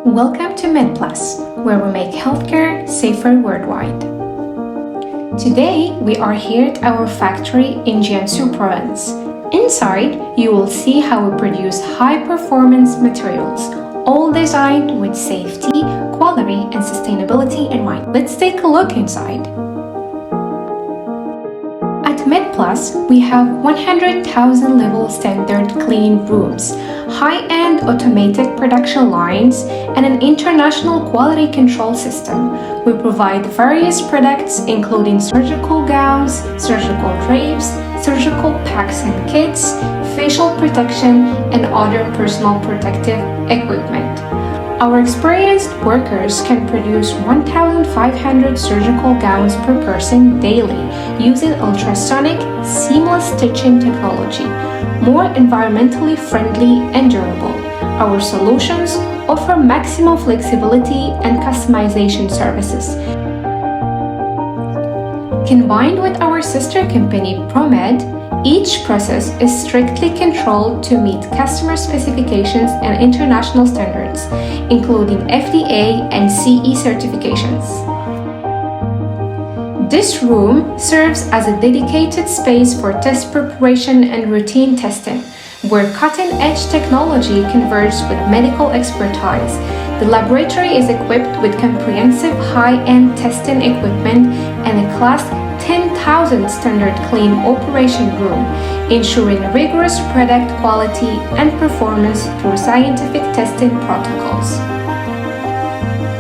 Welcome to MedPlus, where we make healthcare safer worldwide. Today, we are here at our factory in Jiangsu province. Inside, you will see how we produce high-performance materials, all designed with safety, quality, and sustainability in mind. Let's take a look inside. At MedPlus, we have 100,000 level standard clean rooms, high-end automated production lines, and an international quality control system. We provide various products including surgical gowns, surgical drapes, surgical packs and kits, facial protection, and other personal protective equipment. Our experienced workers can produce 1,500 surgical gowns per person daily using ultrasonic, seamless stitching technology, more environmentally friendly and durable. Our solutions offer maximum flexibility and customization services. Combined with our sister company ProMed, each process is strictly controlled to meet customer specifications and international standards, including FDA and CE certifications. This room serves as a dedicated space for test preparation and routine testing, where cutting-edge technology converges with medical expertise. The laboratory is equipped with comprehensive high-end testing equipment and a Class 10,000 standard clean operation room, ensuring rigorous product quality and performance through scientific testing protocols.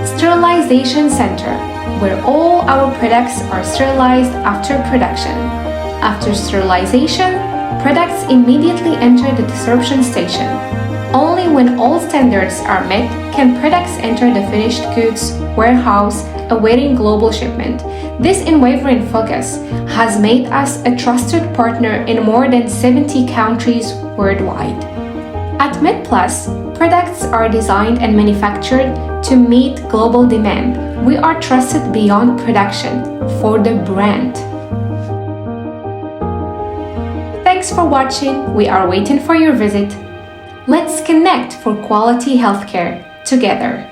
Sterilization Center, where all our products are sterilized after production. After sterilization, products immediately enter the desorption station. Only when all standards are met can products enter the finished goods warehouse awaiting global shipment. This unwavering focus has made us a trusted partner in more than 70 countries worldwide. At MedPlus, products are designed and manufactured to meet global demand. We are trusted beyond production for the brand. Thanks for watching. We are waiting for your visit. Let's connect for quality healthcare together.